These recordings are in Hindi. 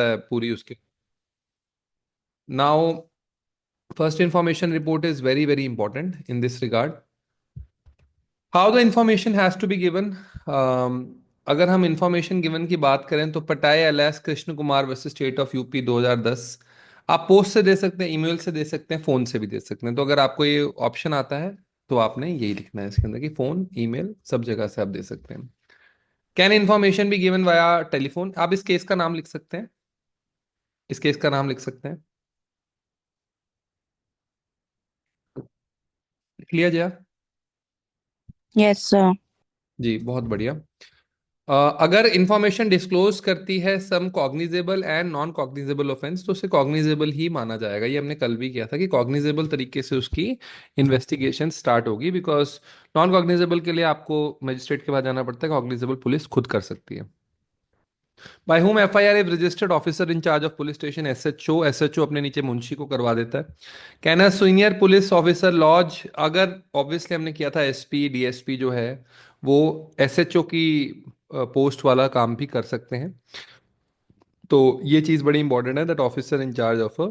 है पूरी उसकी। Now first information report is very very important in this regard. How the information has to be given. अगर हम इंफॉर्मेशन गिवन की बात करें तो पटाए LS Krishna Kumar versus state of UP 2010। आप पोस्ट से दे सकते हैं, ईमेल से दे सकते हैं, फोन से भी दे सकते हैं। तो अगर आपको ये ऑप्शन आता है तो आपने यही लिखना है इसके अंदर कि फोन, ईमेल, सब जगह से आप दे सकते हैं। Can information be given via telephone. आप इस केस का नाम लिख सकते हैं, इस केस का नाम लिख सकते हैं। लिख लिया जाए। Yes, sir. जी बहुत बढ़िया। अगर इंफॉर्मेशन डिस्क्लोज करती है some cognizable and non cognizable offence तो उसे कॉग्निजेबल ही माना जाएगा। ये हमने कल भी किया था कि कॉग्निजेबल तरीके से उसकी इन्वेस्टिगेशन स्टार्ट होगी, बिकॉज नॉन कॉग्निजेबल के लिए आपको मजिस्ट्रेट के पास जाना पड़ता है, कॉग्निजेबल पुलिस खुद कर सकती है। By whom FIR if registered officer in charge of police station SHO. SHO अपने नीचे मुंशी को करवा देता है। Can a senior police officer lodge. अगर ऑब्वियसली हमने किया था एसपी डीएसपी जो है वो एसएचओ की पोस्ट वाला काम भी कर सकते हैं। तो ये चीज़ बड़ी इंपॉर्टेंट है that officer in charge of a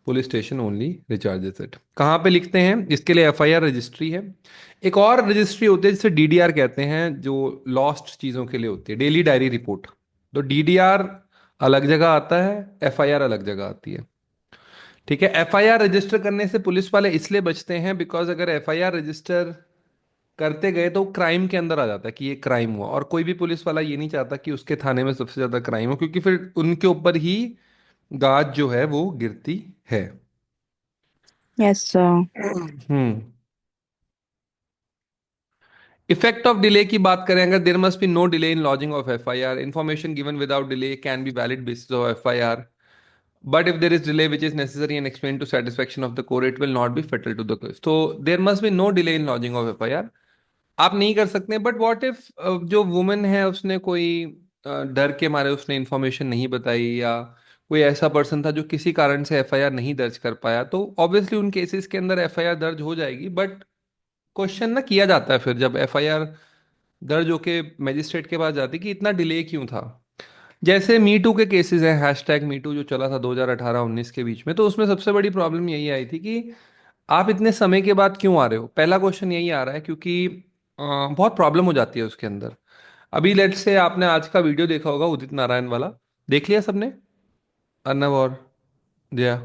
police station only recharges it. कहाँ पे लिखते हैं इसके लिए? एफआईआर रजिस्ट्री है। एक और रजिस्ट्री होती है जिसे डीडीआर कहते हैं, जो लॉस्ट चीज़ों के लिए होती है, डेली डायरी रिपोर्ट। तो डीडीआर अलग जगह आता है, एफआईआर अलग जगह आती है। ठीक है। एफआईआर रजिस्टर करने से पुलिस वाले इसलिए बचते हैं बिकॉज अगर एफआईआर रजिस्टर करते गए तो क्राइम के अंदर आ जाता है कि ये क्राइम हुआ, और कोई भी पुलिस वाला ये नहीं चाहता कि उसके थाने में सबसे ज्यादा क्राइम हो, क्योंकि फिर उनके ऊपर ही गाज जो है वो गिरती है। Yes, sir. Hmm. Effect of delay की बात करें, अगर there must be no delay in lodging of FIR, information given without delay can be valid basis of FIR, but if there is delay which is necessary and explained to satisfaction of the court, it will not be fatal to the case. तो there must be no delay in lodging of FIR. आप नहीं कर सकते, बट व्हाट इफ जो वुमेन है उसने कोई डर के मारे उसने इंफॉर्मेशन नहीं बताई, या कोई ऐसा पर्सन था जो किसी कारण से एफआईआर नहीं दर्ज कर पाया, तो ऑब्वियसली उन केसेस के अंदर एफआईआर दर्ज हो जाएगी। बट क्वेश्चन ना किया जाता है फिर जब एफआईआर दर्ज होके मजिस्ट्रेट के पास जाती कि इतना डिले क्यों था। जैसे मी टू के केसेस हैं, हैशटैग मी टू जो चला था 2018-19 के बीच में, तो उसमें सबसे बड़ी प्रॉब्लम यही आई थी कि आप इतने समय के बाद क्यों आ रहे हो। पहला क्वेश्चन यही आ रहा है क्योंकि बहुत प्रॉब्लम हो जाती है उसके अंदर। अभी लेट से आपने आज का वीडियो देखा होगा उदित नारायण वाला, देख लिया सबने? अर्नब और जया।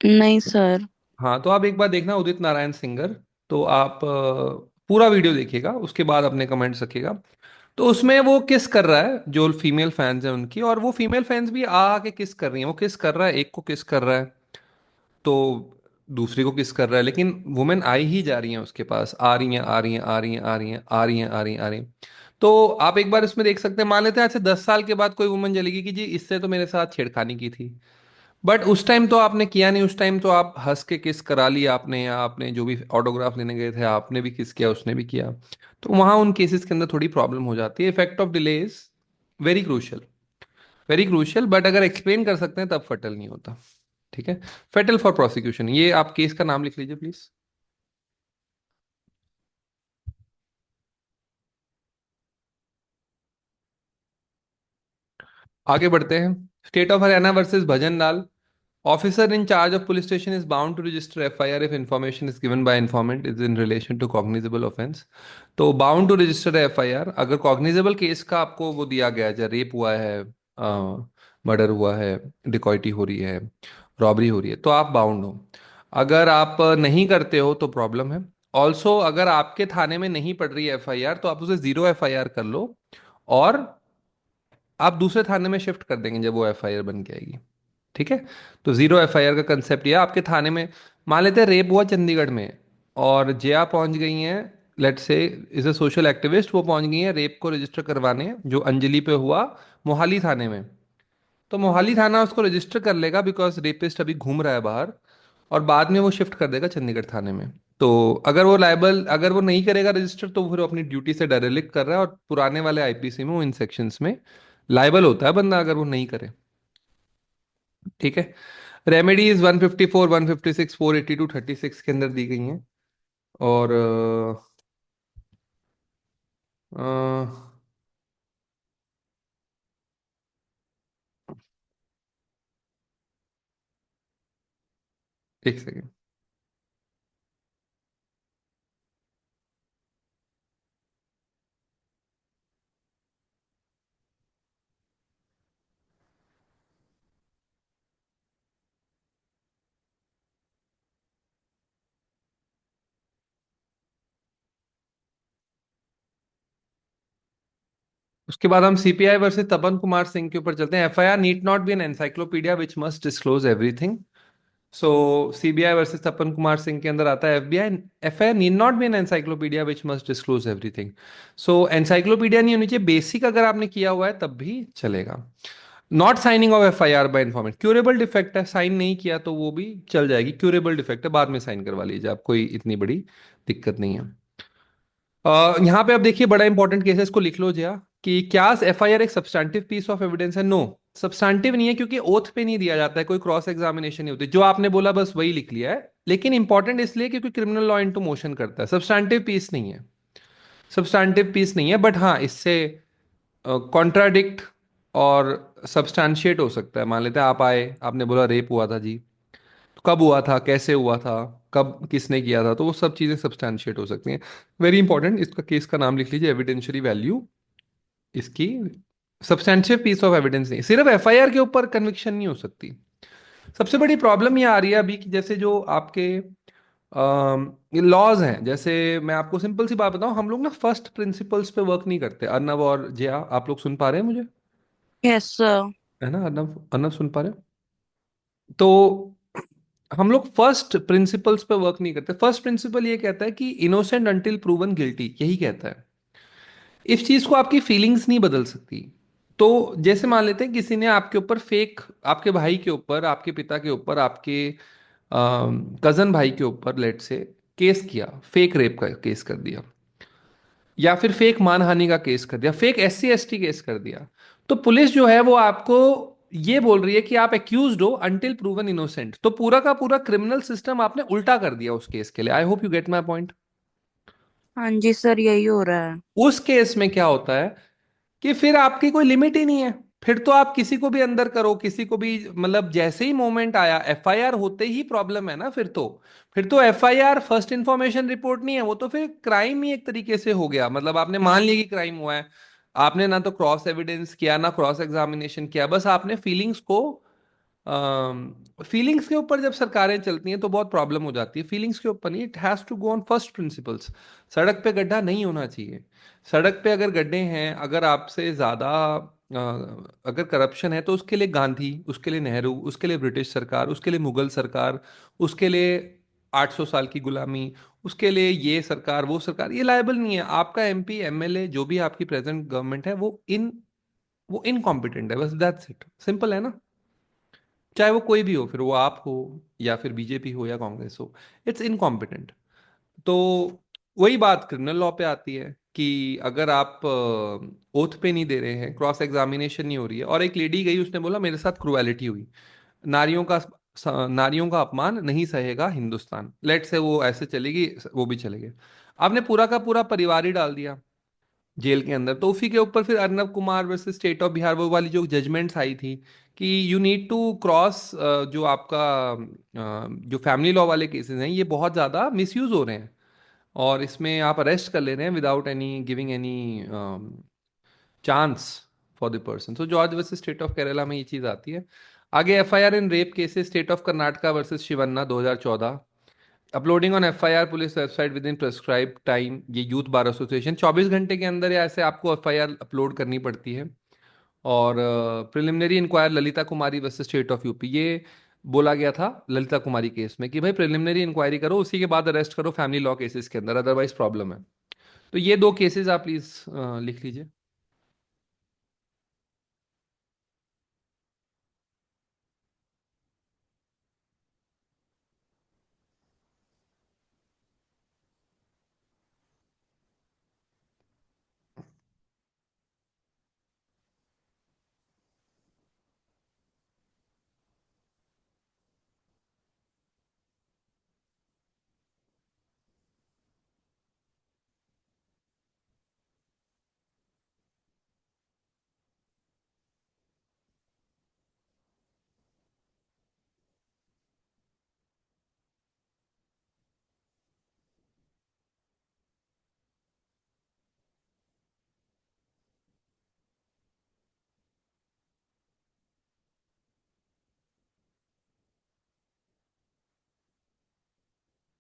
नहीं सर। हाँ तो आप एक बार देखना उदित नारायण सिंगर। तो आप पूरा वीडियो देखिएगा, उसके बाद अपने कमेंट्स रखिएगा। तो उसमें वो किस कर रहा है, जो फीमेल फैंस हैं उनकी, और वो फीमेल फैंस भी आ आके किस कर रही हैं। वो किस कर रहा है, एक को किस कर रहा है, तो दूसरी को किस कर रहा है, लेकिन वुमेन आई ही जा रही हैं उसके पास, आ रही हैं आ रही हैं आ रही हैं आ रही हैं आ रही हैं आ रही हैं आ रही हैं। तो आप एक बार इसमें देख सकते हैं, मान लेते हैं आज से 10 साल के बाद कोई वुमन जलेगी कि जी इससे तो मेरे साथ छेड़खानी की थी, बट उस टाइम तो आपने किया नहीं। उस टाइम तो आप हंस के किस करा लिया आपने, या आपने जो भी ऑटोग्राफ लेने गए थे आपने भी किस किया, उसने भी किया। तो वहां उन केसेस के अंदर थोड़ी प्रॉब्लम हो जाती है। Effect of delay is very crucial, very crucial, but अगर एक्सप्लेन कर सकते हैं तब फटल नहीं होता। ठीक है। फेटल फॉर प्रोसिक्यूशन, ये आप केस का नाम लिख लीजिए प्लीज। आगे बढ़ते हैं। State of Haryana versus Bhajan Lal. Officer in charge of police station is bound to register FIR if information is given by informant is in relation to cognizable offence. तो बाउंड टू रजिस्टर एफआईआर, अगर कॉग्निजेबल केस का आपको वो दिया गया है, जैसे रेप हुआ है, मर्डर हुआ है, डिकॉइटी हो रही है, रॉबरी हो रही है, तो आप बाउंड हो। अगर आप नहीं करते हो तो प्रॉब्लम है। ऑल्सो अगर आपके थाने में नहीं पड़ रही है एफआईआर तो आप उसे जीरो एफआईआर कर लो, और आप दूसरे थाने में शिफ्ट कर देंगे जब वो एफआईआर बन के आएगी। ठीक है। तो जीरो एफआईआर का कंसेप्ट ये है, आपके थाने में मान लेते हैं रेप हुआ चंडीगढ़ में, और जया पहुंच गई हैं, let's say is a social activist, वो पहुंच गई हैं रेप को रजिस्टर करवाने जो अंजलि पे हुआ मोहाली थाने में। तो मोहाली थाना उसको रजिस्टर कर लेगा बिकॉज रेपिस्ट अभी घूम रहा है बाहर, और बाद में वो शिफ्ट कर देगा चंडीगढ़ थाने में। तो अगर वो लाइबल, अगर वो नहीं करेगा रजिस्टर तो फिर वो अपनी ड्यूटी से डेरेलिक्ट कर रहा है, और पुराने वाले आईपीसी में वो इन सेक्शंस में लाइबल होता है बंदा अगर वो नहीं करे। ठीक है। रेमेडीज 154, 156, 482, 36 के अंदर दी गई हैं। और एक सेकेंड। उसके बाद हम सीपीआई वर्सेस तपन कुमार सिंह के ऊपर चलते हैं। FIR need not be an encyclopedia which must disclose everything. So CBI versus Tapan Kumar Singh के अंदर आता है FBI. FIR need not be an encyclopedia which must disclose everything. So encyclopedia नहीं होनी चाहिए, बेसिक अगर आपने किया हुआ है तब भी चलेगा। Not signing of FIR by informant, curable defect है, साइन नहीं किया तो वो भी चल जाएगी। क्यूरेबल डिफेक्ट है, बाद में साइन करवा लीजिए, आप कोई इतनी बड़ी दिक्कत नहीं है। यहाँ पे अब देखिए बड़ा इंपॉर्टेंट केस है, इसको लिख लो जया, कि क्या एफआईआर एक सब्सटैंटिव पीस ऑफ एविडेंस है? नो, सब्सटैंटिव नहीं है, क्योंकि ओथ पे नहीं दिया जाता है, कोई क्रॉस एग्जामिनेशन नहीं होती। जो आपने बोला बस वही लिख लिया है, लेकिन इंपॉर्टेंट इसलिए क्योंकि क्रिमिनल लॉ इनटू मोशन करता है। सब्सटैंटिव पीस नहीं है, सब्सटैंटिव पीस नहीं है, बट हाँ इससे कॉन्ट्राडिक्ट और सब्सटैंशिएट हो सकता है। मान लेते हैं आप आए, आपने बोला रेप हुआ था जी, तो कब हुआ था, कैसे हुआ था, कब किसने किया था, तो वो सब चीजें सब्सटैंशिएट हो सकती हैं। वेरी इंपॉर्टेंट, इसका केस का नाम लिख लीजिए, एविडेंशियरी वैल्यू इसकी। सब्सटैंशियल पीस ऑफ एविडेंस नहीं, सिर्फ एफआईआर के ऊपर कन्विक्शन नहीं हो सकती। सबसे बड़ी प्रॉब्लम ये आ रही है अभी कि जैसे जो आपके लॉज हैं, जैसे मैं आपको सिंपल सी बात बताऊं, हम लोग ना फर्स्ट प्रिंसिपल्स पे वर्क नहीं करते। अर्नब और जया, आप लोग सुन पा रहे हैं मुझे? Yes, sir. है ना, अर्नब अर्नब सुन पा रहे हो? तो हम लोग फर्स्ट प्रिंसिपल्स पे वर्क नहीं करते। फर्स्ट प्रिंसिपल ये कहता है कि इनोसेंट अंटिल प्रूवन गिल्टी, यही कहता है। इस चीज को आपकी फीलिंग्स नहीं बदल सकती। तो जैसे मान लेते हैं किसी ने आपके ऊपर फेक, आपके भाई के ऊपर, आपके पिता के ऊपर, आपके कजन भाई के ऊपर लेट से केस किया, फेक रेप का केस कर दिया, या फिर फेक मानहानि का केस कर दिया, फेक एससी एसटी केस कर दिया, तो पुलिस जो है वो आपको ये बोल रही है कि आप एक्यूज्ड हो अंटिल प्रूवन इनोसेंट। तो पूरा का पूरा क्रिमिनल सिस्टम आपने उल्टा कर दिया उस केस के लिए। I hope you get my point. हाँ जी सर, यही हो रहा है। उस केस में क्या होता है कि फिर आपकी कोई लिमिट ही नहीं है। फिर तो आप किसी को भी अंदर करो, किसी को भी, मतलब जैसे ही मोमेंट आया, एफआईआर होते ही प्रॉब्लम है ना फिर तो एफआईआर फर्स्ट इंफॉर्मेशन रिपोर्ट नहीं है, वो तो फिर क्राइम ही एक तरीके से हो गया। मतलब आपने मान लिया कि क्राइम हुआ है, आपने ना तो क्रॉस एविडेंस किया ना क्रॉस एग्जामिनेशन किया, बस आपने फीलिंग्स को, फीलिंग्स के ऊपर जब सरकारें चलती हैं तो बहुत प्रॉब्लम हो जाती है। फीलिंग्स के ऊपर नहीं, it has to go on first principles. सड़क पे गड्ढा नहीं होना चाहिए। सड़क पे अगर गड्ढे हैं, अगर आपसे ज्यादा अगर करप्शन है, तो उसके लिए गांधी, उसके लिए नेहरू, उसके लिए ब्रिटिश सरकार, उसके लिए मुगल सरकार, उसके लिए 800 साल की गुलामी, उसके लिए ये सरकार वो सरकार, ये लायबल नहीं है। आपका एमपी एमएलए जो भी आपकी प्रेजेंट गवर्नमेंट है, वो इनकॉम्पिटेंट है, बस दैट्स इट, सिंपल है ना। चाहे वो कोई भी हो, फिर वो आप हो या फिर बीजेपी हो या कांग्रेस हो, इट्स इनकॉम्पिटेंट। तो वही बात क्रिमिनल लॉ पे आती है कि अगर आप ओथ पे नहीं दे रहे हैं, क्रॉस एग्जामिनेशन नहीं हो रही है, और एक लेडी गई, उसने बोला मेरे साथ क्रुएलिटी हुई, नारियों का अपमान नहीं सहेगा हिंदुस्तान, लेट से वो ऐसे चलेगी, वो भी चलेगी। आपने पूरा का पूरा परिवार ही डाल दिया जेल के अंदर। तो उसी के ऊपर फिर Arnab Kumar versus state of Bihar, वो वाली जो जजमेंट्स आई थी कि यू नीड टू क्रॉस, जो आपका जो फैमिली लॉ वाले केसेस हैं, ये बहुत ज़्यादा मिसयूज हो रहे हैं, और इसमें आप अरेस्ट कर ले रहे हैं without any giving any chance for the person. So George versus state of Kerala में ये चीज़ आती है। आगे FIR in rape cases, state of Karnataka versus Shivanna 2014। Uploading on FIR police website with in prescribe time, ये यूथ बार एसोसिएशन 24 घंटे के अंदर या ऐसे आपको एफआईआर अपलोड करनी पड़ती है। और preliminary inquire Lalita Kumari versus state of UP, ये बोला गया था ललिता कुमारी केस में कि भाई प्रिलिमिनरी इंक्वायरी करो, उसी के बाद अरेस्ट करो फैमिली लॉ केसेस के अंदर, अदरवाइज प्रॉब्लम है। तो ये दो केसेस आप प्लीज लिख लीजिए।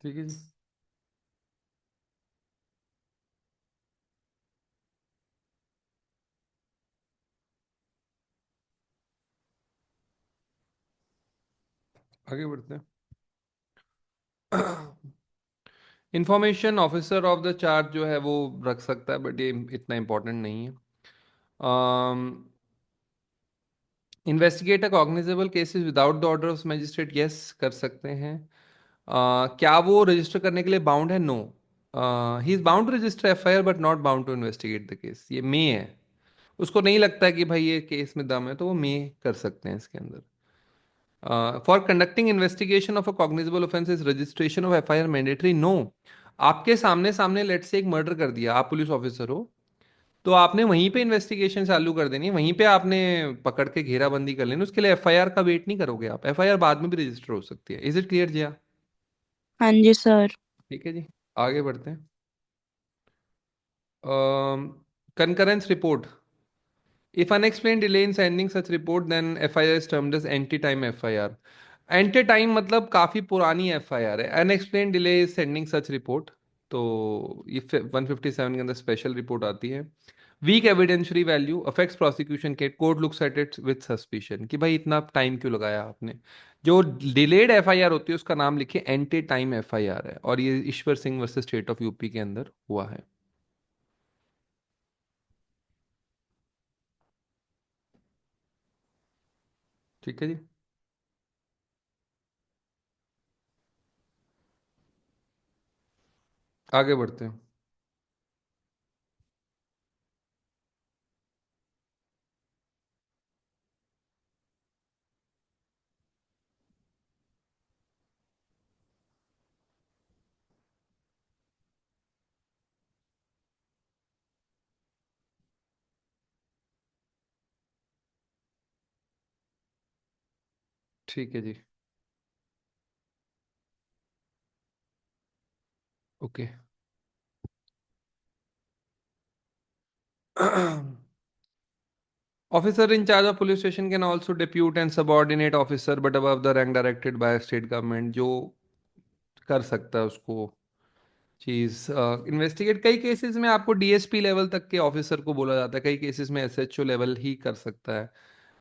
ठीक है जी। आगे बढ़ते हैं। Information officer of the charge जो है वो रख सकता है, बट ये इतना इम्पोर्टेंट नहीं है। Investigate a cognizable cases without the order of magistrate, yes कर सकते हैं। क्या वो रजिस्टर करने के लिए बाउंड है? No, he is bound to register FIR but not bound to investigate the case. ये मे है, उसको नहीं लगता है कि भाई ये केस में दम है, तो वो मे कर सकते हैं इसके अंदर। For conducting investigation of a cognizable offence is registration of FIR mandatory? No. आपके सामने सामने लेट से एक मर्डर कर दिया, आप पुलिस ऑफिसर हो, तो आपने वहीं पे इन्वेस्टिगेशन चालू कर देनी है, वहीं पे आपने पकड़ के घेराबंदी कर लेनी, उसके लिए एफआईआर का वेट नहीं करोगे आप, एफआईआर बाद में भी रजिस्टर हो सकती है। इज इट क्लियर जिया? हाँ जी सर। ठीक है जी, आगे बढ़ते हैं। Concurrence report, if unexplained delay in sending such report then FIR is termed as anti-time FIR। anti-time मतलब काफी पुरानी FIR है, unexplained delay is sending such report. तो ये 157 के अंदर स्पेशल रिपोर्ट आती है। Weak evidentiary value affects prosecution के, court looks at it with suspicion कि भाई इतना टाइम क्यों लगाया आपने। जो डिलेड एफआईआर होती है उसका नाम लिखिए एंटी टाइम एफआईआर है, और ये Ishwar Singh versus state of UP के अंदर हुआ है। ठीक है जी, आगे बढ़ते हैं। ठीक है जी, okay. Officer in charge of police station can also depute and subordinate officer but above the rank directed by state government, जो कर सकता है उसको चीज इन्वेस्टिगेट। कई केसेस में आपको डीएसपी लेवल तक के ऑफिसर को बोला जाता है, कई केसेस में एसएचओ लेवल ही कर सकता है,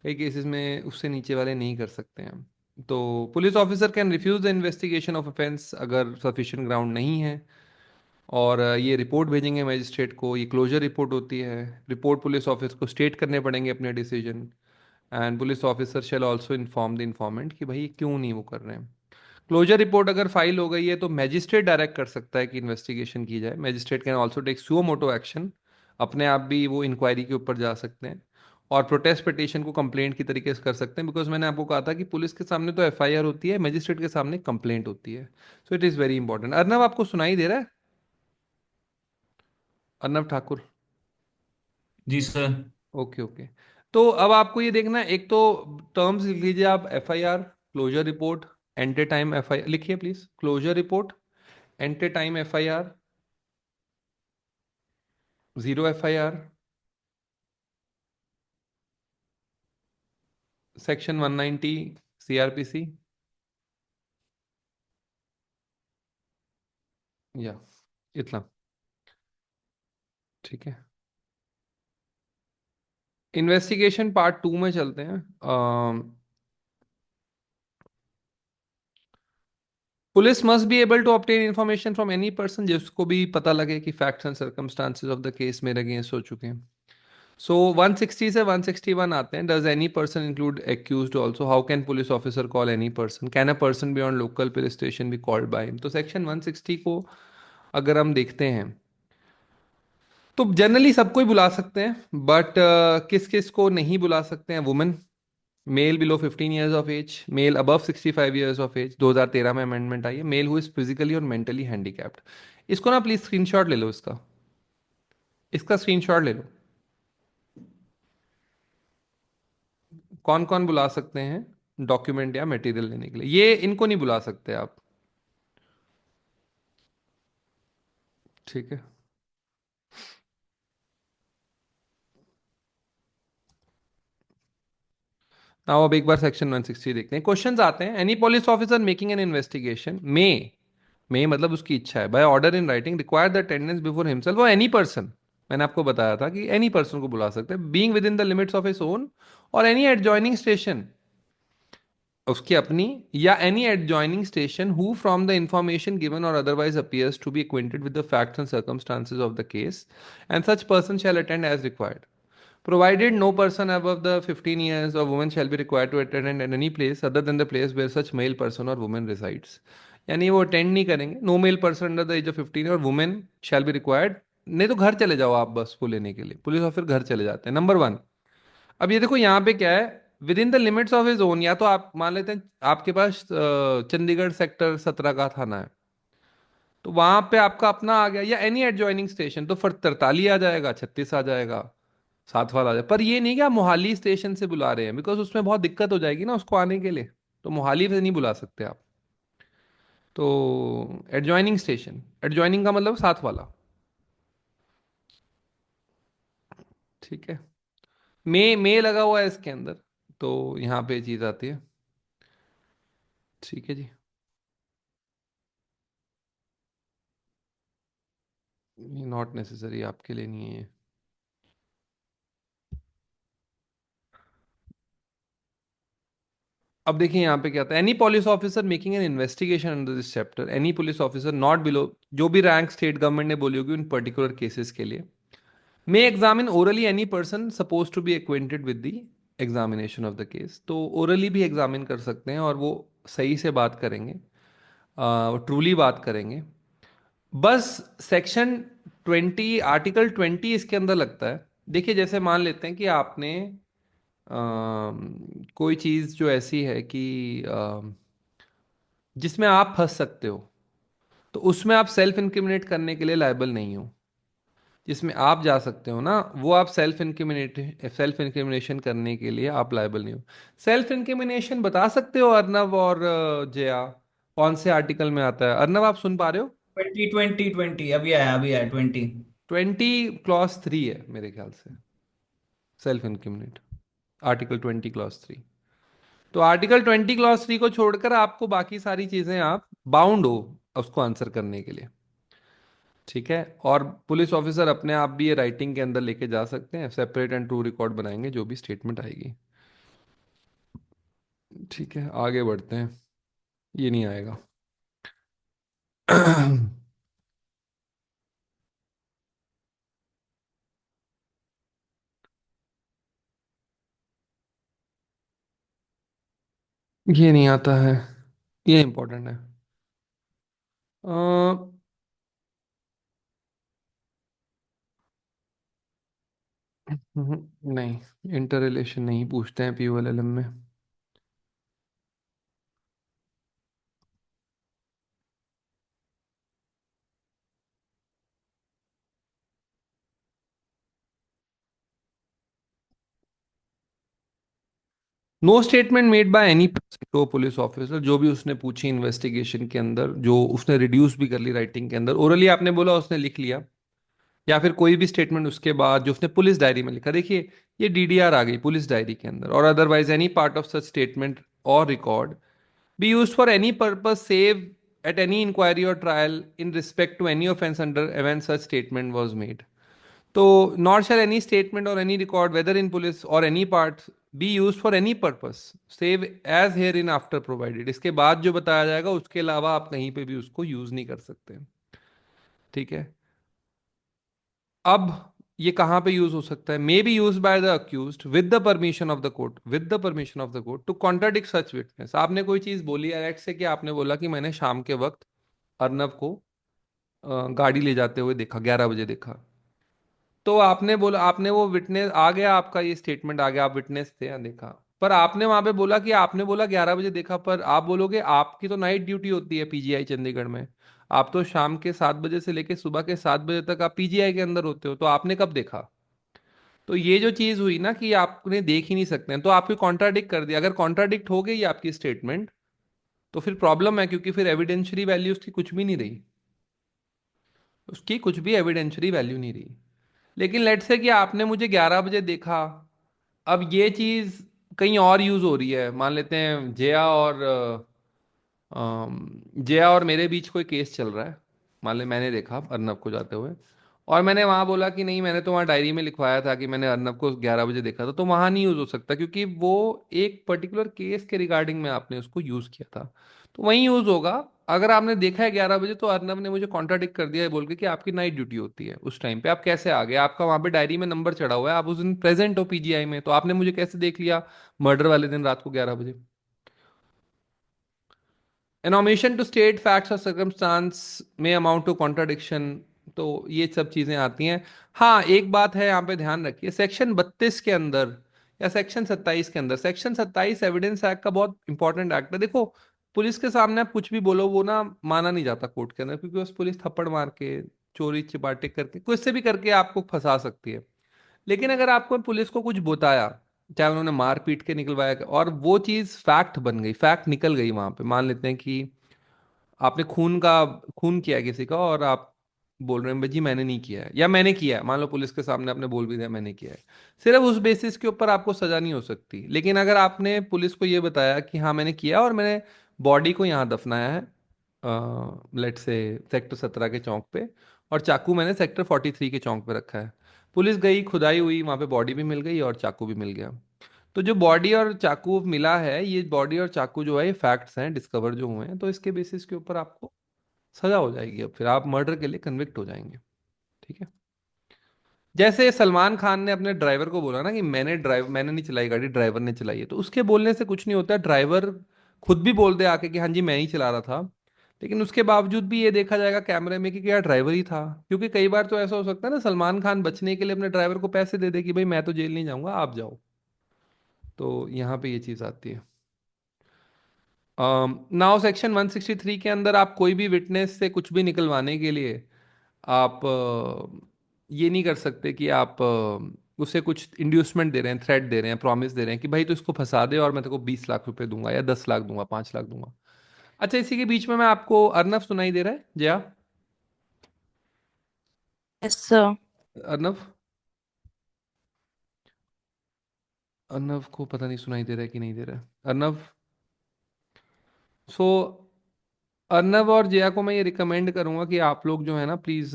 कई केसेस में उससे नीचे वाले नहीं कर सकते हैं। तो police officer can refuse the investigation of offence अगर सफिशिएंट ग्राउंड नहीं है, और ये रिपोर्ट भेजेंगे मजिस्ट्रेट को, ये क्लोजर रिपोर्ट होती है। रिपोर्ट पुलिस ऑफिस को स्टेट करने पड़ेंगे अपने decision, and police officer shell also inform the informant कि भाई क्यों नहीं वो कर रहे हैं। क्लोजर रिपोर्ट अगर फाइल हो गई है तो मैजिस्ट्रेट डायरेक्ट कर सकता है कि इन्वेस्टिगेशन की जाए। Magistrate can also take suo motu action, अपने आप भी वो इंक्वायरी के ऊपर जा सकते हैं, और प्रोटेस्ट पिटीशन को कंप्लेंट की तरीके से कर सकते हैं, बिकॉज मैंने आपको कहा था कि पुलिस के सामने तो एफआईआर होती है, मैजिस्ट्रेट के सामने कंप्लेंट होती है। So it is very important. Arnab आपको सुनाई दे रहा है? अर्नब ठाकुर? जी सर। Okay okay. तो अब आपको ये देखना है, एक तो टर्म्स लिख लीजिए आप, FIR, closure report, ante time FIR लिखिए please. Closure report, ante time FIR, zero FIR, section 190 CrPC, या इतना। ठीक है, इन्वेस्टिगेशन पार्ट टू में चलते हैं। Police must be able to obtain information from any person, जिसको भी पता लगे कि facts and circumstances of the case मेरे अगेंस्ट हो चुके हैं। सो 160 से 161 आते हैं। Does any person include accused also? How can police officer call any person? Can a person beyond local police station be called by him? तो सेक्शन 160 को अगर हम देखते हैं तो जनरली सबको ही बुला सकते हैं, बट किस किस को नहीं बुला सकते हैं? Women, male below 15 years of age, male above 65 years of age, 2013 में अमेंडमेंट आई है, मेल हु इज फिजिकली और मेंटली हैंडीकैप्ड। इसको ना प्लीज स्क्रीनशॉट ले लो, इसका इसका स्क्रीनशॉट ले लो। कौन कौन बुला सकते हैं डॉक्यूमेंट या मटेरियल लेने के लिए? ये इनको नहीं बुला सकते आप। ठीक है, now अब एक बार सेक्शन 160 देखते हैं। क्वेश्चंस आते हैं। Any police officer making an investigation may may मतलब उसकी इच्छा है, by order in writing require the attendance before himself or any person. मैंने आपको बताया था कि एनी पर्सन को बुला सकते हैं, being within the limits of his own or any adjoining station, उसकी अपनी, या any adjoining station who from the information given or otherwise appears to be acquainted with the facts and circumstances of the case, and such person shall attend as required, provided no person above the 15 years or woman shall be required to attend at any place other than the place where such male person or woman resides। यानी वो अटेंड नहीं करेंगे, no male person under the age of 15 और वुमेन शैल बी रिक्वायर्ड। नहीं तो घर चले जाओ आप बस को लेने के लिए, पुलिस ऑफिसर घर चले जाते हैं, नंबर वन। अब ये देखो यहाँ पे क्या है, with in the limits of his own, या तो आप मान लेते हैं आपके पास चंडीगढ़ सेक्टर 17 का थाना है, तो वहां पे आपका अपना आ गया, या एनी एडजॉइनिंग स्टेशन, तो फिर 43 आ जाएगा, 36 आ जाएगा, साथ वाला आ जाएगा। पर ये नहीं कि आप मोहाली स्टेशन से बुला रहे हैं, बिकॉज उसमें बहुत दिक्कत हो जाएगी ना उसको आने के लिए, तो मोहाली से नहीं बुला सकते आप। तो एडजॉइनिंग स्टेशन, एडजॉइनिंग का मतलब साथ वाला। ठीक है, मे लगा हुआ है इसके अंदर, तो यहाँ पे चीज आती है। ठीक है जी, ये नॉट नेसेसरी आपके लिए नहीं है ये। अब देखिए यहाँ पे क्या आता है, any police officer making an investigation under this chapter, any police officer not below, जो भी रैंक स्टेट गवर्नमेंट ने बोली होगी उन पर्टिकुलर केसेस के लिए, may examine orally any person supposed to be acquainted with the examination of the case. तो ओरली भी एग्जामिन कर सकते हैं और वो सही से बात करेंगे, वो ट्रूली बात करेंगे। बस सेक्शन 20, आर्टिकल 20 इसके अंदर लगता है। देखिए जैसे मान लेते हैं कि आपने कोई चीज़ जो ऐसी है कि जिसमें आप फंस सकते हो, तो उसमें आप सेल्फ इंक्रिमिनेट करने के लिए लायबल नहीं हो। जिसमें आप जा सकते हो ना, वो आप सेल्फ इंक्रिमिनेशन करने के लिए आप लायबल नहीं हो। सेल्फ इंक्रिमिनेशन बता सकते हो अर्नव और जया, कौन से आर्टिकल में आता है? अर्नव आप सुन पा रहे हो? 20 अभी आया 20। 20 क्लॉज 3 है मेरे ख्याल से, सेल्फ इंक्रिमिनेट, आर्टिकल 20 क्लॉज 3। तो आर्टिकल 20 क्लॉज 3 को छोड़कर आपको बाकी सारी चीजें आप बाउंड हो उसको आंसर करने के लिए। ठीक है, और पुलिस ऑफिसर अपने आप भी ये राइटिंग के अंदर लेके जा सकते हैं, सेपरेट एंड ट्रू रिकॉर्ड बनाएंगे जो भी स्टेटमेंट आएगी। ठीक है, आगे बढ़ते हैं, ये नहीं आएगा। ये नहीं आता है, ये इंपॉर्टेंट है। नहीं, इंटर रिलेशन नहीं पूछते हैं POLLM में। No statement made by any to police officer, जो भी उसने पूछी इन्वेस्टिगेशन के अंदर, जो उसने रिड्यूस भी कर ली राइटिंग के अंदर, ओरली आपने बोला उसने लिख लिया, या फिर कोई भी स्टेटमेंट उसके बाद जो उसने पुलिस डायरी में लिखा। देखिए ये DDR आ गई पुलिस डायरी के अंदर, or otherwise any part of such statement or record be used for any purpose save at any inquiry और trial in respect to any offence under when such statement was made. तो not shall any statement or any record whether in police or any part be use for any purpose save as hereinafter provided. इसके बाद जो बताया जाएगा उसके अलावा आप कहीं पे भी उसको यूज नहीं कर सकते। ठीक है, अब ये कहाँ पे यूज हो सकता है? May be use by the accused with the permission of the court, with the permission of the court to contradict such witness. आपने कोई चीज बोली डायरेक्ट से, कि आपने बोला कि मैंने शाम के वक्त अर्नव को गाड़ी ले जाते हुए देखा, 11 बजे देखा। तो आपने बोला, आपने वो विटनेस आ गया, आपका ये स्टेटमेंट आ गया, आप विटनेस थे, या देखा, पर आपने वहां पे बोला कि आपने बोला 11 बजे देखा, पर आप बोलोगे आपकी तो नाइट ड्यूटी होती है PGI चंडीगढ़ में, आप तो शाम के 7 बजे से लेकर सुबह के 7 बजे तक आप PGI के अंदर होते हो, तो आपने कब देखा? तो ये जो चीज हुई ना कि आपने देख ही नहीं सकते हैं, तो आपको कॉन्ट्राडिक्ट कर दिया। अगर कॉन्ट्राडिक्ट हो गई आपकी स्टेटमेंट, तो फिर प्रॉब्लम है, क्योंकि फिर एविडेंशियरी वैल्यू उसकी कुछ भी नहीं रही, उसकी कुछ भी एविडेंशियरी वैल्यू नहीं रही। लेकिन लेट्स से कि आपने मुझे 11 बजे देखा, अब ये चीज कहीं और यूज हो रही है, मान लेते हैं जया और जया और मेरे बीच कोई केस चल रहा है, मान ले मैंने देखा अर्नब को जाते हुए, और मैंने वहां बोला कि नहीं मैंने तो वहां डायरी में लिखवाया था कि मैंने अर्नब को 11 बजे देखा था, तो वहां नहीं यूज हो सकता क्योंकि वो एक पर्टिकुलर केस के रिगार्डिंग में आपने उसको यूज किया था। तो वहीं यूज होगा। अगर आपने देखा है 11 बजे तो अर्नब ने मुझे कॉन्ट्राडिक्ट कर दिया है बोल के कि आपकी नाइट ड्यूटी होती है उस टाइम पे, आप कैसे आ गए, आपका वहां पे डायरी में नंबर चढ़ा हुआ है, आप उस दिन प्रेजेंट हो पीजीआई में, तो आपने मुझे कैसे देख लिया मर्डर वाले दिन रात को 11 बजे? An omission to state facts or circumstance may amount to contradiction। तो ये सब चीजें आती हैं। हाँ, एक बात है यहाँ पे ध्यान रखिए, सेक्शन 32 के अंदर या सेक्शन 27 के अंदर, सेक्शन 27 एविडेंस एक्ट का बहुत इंपॉर्टेंट एक्ट है। देखो, पुलिस के सामने आप कुछ भी बोलो वो ना माना नहीं जाता कोर्ट के अंदर, क्योंकि उस पुलिस थप्पड़ मार के, चोरी चिपाटे करके, कुछ से भी करके आपको फंसा सकती है। लेकिन अगर आपको पुलिस को कुछ बताया, चाहे उन्होंने मार पीट के निकलवाया, और वो चीज फैक्ट बन गई, फैक्ट निकल गई वहां पे, मान लेते हैं कि आपने खून किया है किसी का और आप बोल रहे हैं भाई जी मैंने नहीं किया है, या मैंने किया है, मान लो पुलिस के सामने आपने बोल भी दिया मैंने किया है, सिर्फ उस बेसिस के ऊपर आपको सजा नहीं हो सकती। लेकिन अगर आपने पुलिस को ये बताया कि हाँ मैंने किया और मैंने बॉडी को यहाँ दफनाया है, लेट से सेक्टर 17 के चौक पे, और चाकू मैंने सेक्टर 43 के चौक पे रखा है, पुलिस गई, खुदाई हुई, वहां पे बॉडी भी मिल गई और चाकू भी मिल गया, तो जो बॉडी और चाकू मिला है, ये बॉडी और चाकू जो है ये फैक्ट्स हैं डिस्कवर जो हुए हैं, तो इसके बेसिस के ऊपर आपको सजा हो जाएगी, अब फिर आप मर्डर के लिए कन्विक्ट हो जाएंगे। ठीक है। जैसे सलमान खान ने अपने ड्राइवर को बोला ना कि मैंने नहीं चलाई गाड़ी, ड्राइवर ने चलाई है, तो उसके बोलने से कुछ नहीं होता, ड्राइवर खुद भी बोल दे आके कि हाँ जी मैं ही चला रहा था, लेकिन उसके बावजूद भी ये देखा जाएगा कैमरे में कि क्या ड्राइवर ही था, क्योंकि कई बार तो ऐसा हो सकता है ना सलमान खान बचने के लिए अपने ड्राइवर को पैसे दे दे कि भाई मैं तो जेल नहीं जाऊंगा आप जाओ। तो यहाँ पे ये चीज आती है। नाउ सेक्शन 163 के अंदर आप कोई भी विटनेस से कुछ भी निकलवाने के लिए आप ये नहीं कर सकते कि आप उसे कुछ इंड्यूसमेंट दे रहे हैं, थ्रेट दे रहे हैं, प्रॉमिस दे रहे हैं कि भाई तो इसको फंसा दे और मैं तेरे को 20 लाख रुपए दूंगा या 10 लाख दूंगा, 5 लाख दूंगा। अच्छा, इसी के बीच में मैं आपको अर्नव सुनाई दे रहा है जया? Yes sir. अर्नव, अर्नव को पता नहीं सुनाई दे रहा है कि नहीं दे रहा है। अर्नव, सो अर्नव और जया को मैं ये रिकमेंड करूंगा कि आप लोग जो है ना प्लीज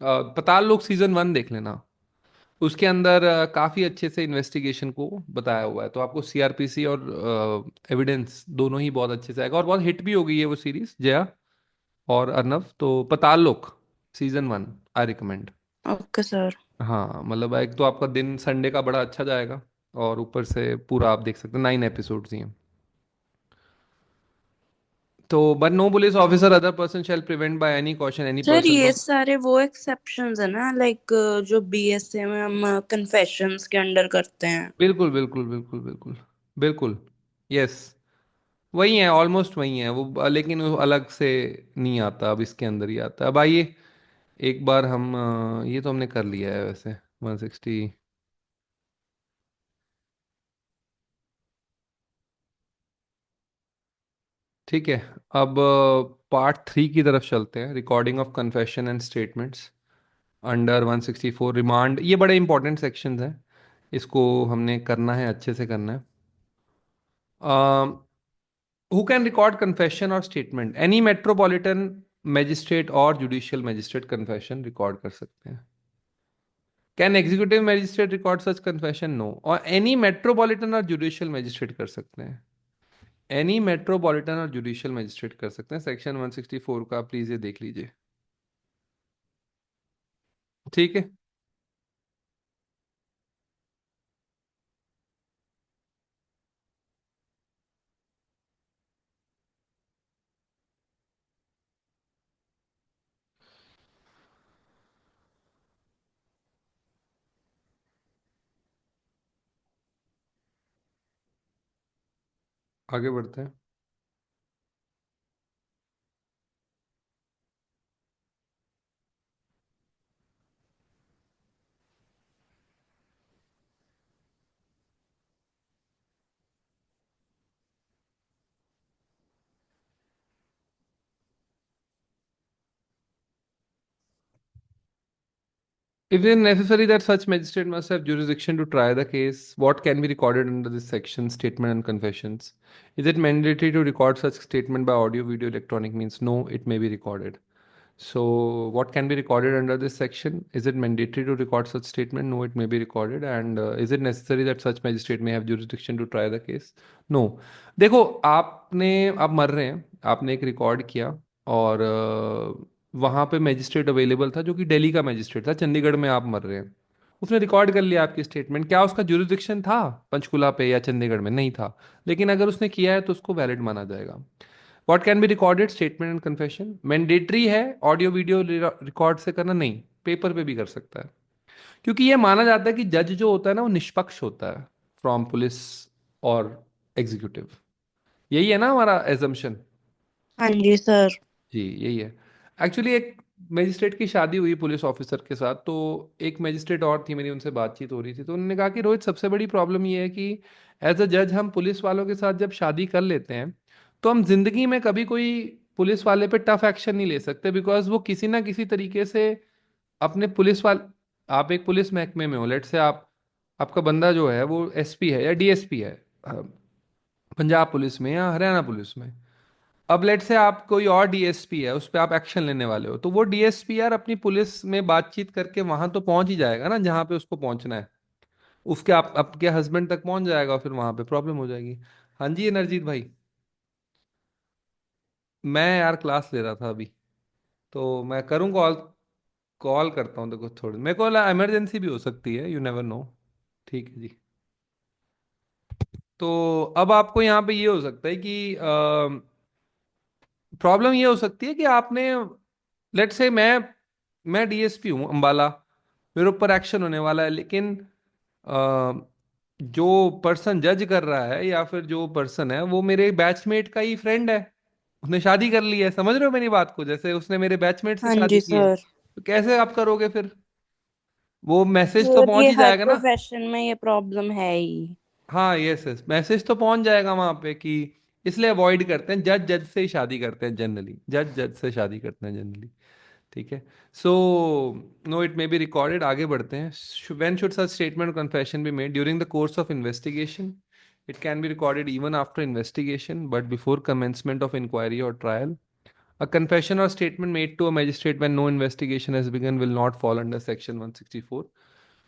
पताल लोग सीजन 1 देख लेना। उसके अंदर काफी अच्छे से इन्वेस्टिगेशन को बताया हुआ है, तो आपको सीआरपीसी और एविडेंस दोनों ही बहुत अच्छे से आएगा, और बहुत हिट भी हो गई है वो सीरीज जया और अर्नव, तो पताल लोक season 1 I recommend. Okay sir. हाँ मतलब एक तो आपका दिन संडे का बड़ा अच्छा जाएगा, और ऊपर से पूरा आप देख सकते हैं, 9 एपिसोड्स ही हैं। तो but no police officer other person shall prevent by any caution any sir person ये फ्रॉम। सारे वो एक्सेप्शंस है ना, लाइक जो बीएसए में हम कन्फेशंस के अंडर करते हैं। बिल्कुल बिल्कुल बिल्कुल बिल्कुल बिल्कुल, यस, वही है, ऑलमोस्ट वही है वो, लेकिन वो अलग से नहीं आता, अब इसके अंदर ही आता है। अब आइए एक बार हम ये तो हमने कर लिया है वैसे 160। ठीक है, अब पार्ट 3 की तरफ चलते हैं, recording of confession and statements under 164 remand. ये बड़े इंपॉर्टेंट सेक्शंस हैं, इसको हमने करना है, अच्छे से करना है। हु कैन रिकॉर्ड कन्फेशन और स्टेटमेंट? एनी मेट्रोपॉलिटन मजिस्ट्रेट और जुडिशियल मजिस्ट्रेट कन्फेशन रिकॉर्ड कर सकते हैं। Can executive magistrate record such confession? No. और एनी मेट्रोपॉलिटन और जुडिशियल मजिस्ट्रेट कर सकते हैं, एनी मेट्रोपॉलिटन और जुडिशियल मजिस्ट्रेट कर सकते हैं, सेक्शन 164 का प्लीज ये देख लीजिए। ठीक है, आगे बढ़ते हैं। If it is necessary that such magistrate must have jurisdiction to try the case, what can be recorded under this section, statement and confessions? Is it mandatory to record such statement by audio, video, electronic means? No, it may be recorded. So, what can be recorded under this section? Is it mandatory to record such statement? No, it may be recorded. And is it necessary that such magistrate may have jurisdiction to try the case? No. देखो आपने आप मर रहे हैं, आपने एक रिकॉर्ड किया और वहाँ पे मैजिस्ट्रेट अवेलेबल था जो कि दिल्ली का मैजिस्ट्रेट था, चंडीगढ़ में आप मर रहे हैं, उसने रिकॉर्ड कर लिया आपकी स्टेटमेंट, क्या उसका जुरिस्डिक्शन था पंचकुला पे या चंडीगढ़ में? नहीं था, लेकिन अगर उसने किया है तो उसको वैलिड माना जाएगा। What can be recorded, statement and confession. Mandatory है ऑडियो वीडियो रिकॉर्ड से करना? नहीं, पेपर पे भी कर सकता है, क्योंकि ये माना जाता है कि जज जो होता है ना वो निष्पक्ष होता है फ्रॉम पुलिस और एग्जीक्यूटिव। यही है ना हमारा एजम्पशन? हाँ जी सर। जी यही है। एक्चुअली एक मजिस्ट्रेट की शादी हुई पुलिस ऑफिसर के साथ, तो एक मजिस्ट्रेट और थी, मेरी उनसे बातचीत हो रही थी, तो उन्होंने कहा कि रोहित सबसे बड़ी प्रॉब्लम ये है कि एज अ जज हम पुलिस वालों के साथ जब शादी कर लेते हैं तो हम जिंदगी में कभी कोई पुलिस वाले पे टफ एक्शन नहीं ले सकते, बिकॉज वो किसी ना किसी तरीके से अपने पुलिस वाल आप एक पुलिस महकमे में हो, लेट से आप आपका बंदा जो है वो एसपी है या डीएसपी है, पंजाब पुलिस में या हरियाणा पुलिस में। अब लेट से आप कोई और डीएसपी है, उस पर आप एक्शन लेने वाले हो, तो वो डीएसपी यार अपनी पुलिस में बातचीत करके वहां तो पहुंच ही जाएगा ना जहां पे उसको पहुंचना है, उसके आप आपके हस्बैंड तक पहुंच जाएगा, फिर वहां पे प्रॉब्लम हो जाएगी। हाँ जी नरजीत भाई। मैं यार क्लास ले रहा था अभी, तो मैं करूँ कॉल, कॉल करता हूँ, देखो थोड़ी मेरे को इमरजेंसी भी हो सकती है, यू नेवर नो। ठीक है जी। तो अब आपको यहाँ पे ये हो सकता है कि प्रॉब्लम ये हो सकती है कि आपने, लेट से मैं डीएसपी हूँ अंबाला, मेरे ऊपर एक्शन होने वाला है, लेकिन अ, जो पर्सन जज कर रहा है या फिर जो पर्सन है वो मेरे बैचमेट का ही फ्रेंड है, उसने शादी कर ली है, समझ रहे हो मेरी बात को? जैसे उसने मेरे बैचमेट से हाँ शादी जी की है, सर। तो कैसे आप करोगे फिर? वो मैसेज तो सर पहुंच ये ही हर जाएगा ना। प्रोफेशन में ये प्रॉब्लम है ही। हाँ यस यस, मैसेज तो पहुंच जाएगा वहां पे कि, इसलिए अवॉइड करते हैं, जज जज से ही शादी करते हैं जनरली, जज जज से शादी करते हैं जनरली। ठीक है। So no it may be recorded. आगे बढ़ते हैं। When should such statement confession be made? During the course of investigation. It can be recorded even after investigation but before commencement of inquiry or trial. A confession or statement made to a magistrate when no investigation has begun will not fall under section 164.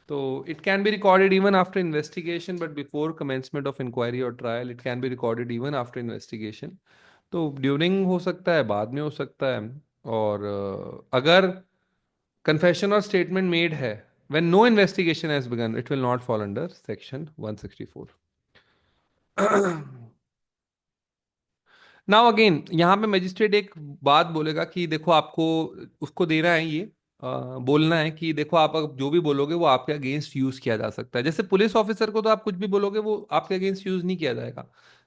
So it can be recorded even after investigation but before commencement of inquiry or trial. It can be recorded even after investigation. तो ड्यूरिंग हो सकता है, बाद में हो सकता है, और अगर कन्फेशन और स्टेटमेंट मेड है when no investigation has begun, it will not fall under section 164। Now again यहाँ पे मजिस्ट्रेट एक बात बोलेगा कि देखो आपको उसको देना है ये, बोलना है कि देखो आप जो भी बोलोगे वो आपके अगेंस्ट यूज किया जा सकता है। जैसे पुलिस ऑफिसर को तो आप कुछ भी बोलोगे वो आपके अगेंस्ट यूज नहीं किया जाएगा,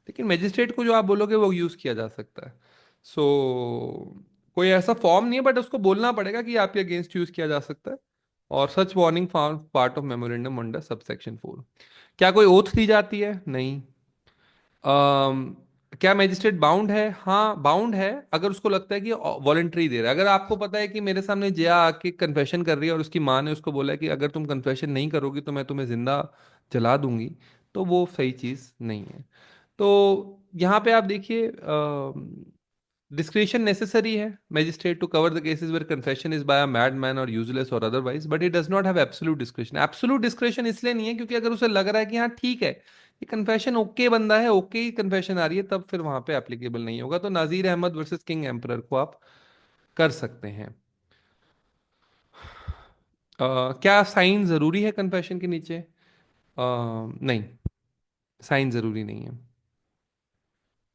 लेकिन मजिस्ट्रेट को जो आप बोलोगे वो यूज किया जा सकता है। सो कोई ऐसा फॉर्म नहीं है बट उसको बोलना पड़ेगा कि आपके अगेंस्ट यूज किया जा सकता है। और such warning form part of memorandum under sub section 4। क्या कोई ओथ दी जाती है? नहीं। अम, क्या मैजिस्ट्रेट बाउंड है? हाँ बाउंड है, अगर उसको लगता है कि वॉलेंट्री दे रहा है। अगर आपको पता है कि मेरे सामने जया आके कन्फेशन कर रही है और उसकी माँ ने उसको बोला है कि अगर तुम कन्फेशन नहीं करोगी तो मैं तुम्हें जिंदा जला दूंगी, तो वो सही चीज़ नहीं है। तो यहाँ पे आप देखिए, discretion necessary है magistrate to cover the cases where confession is by a madman or useless or otherwise, but he does not have absolute discretion. Absolute discretion इसलिए नहीं है क्योंकि अगर उसे लग रहा है कि हाँ ठीक है ये कन्फेशन ओके बंदा है, ओके ही कन्फेशन आ रही है, तब फिर वहां पे एप्लीकेबल नहीं होगा। तो नाजीर अहमद वर्सेस किंग एम्परर को आप कर सकते हैं। क्या साइन जरूरी है कन्फेशन के नीचे? नहीं, साइन जरूरी नहीं है।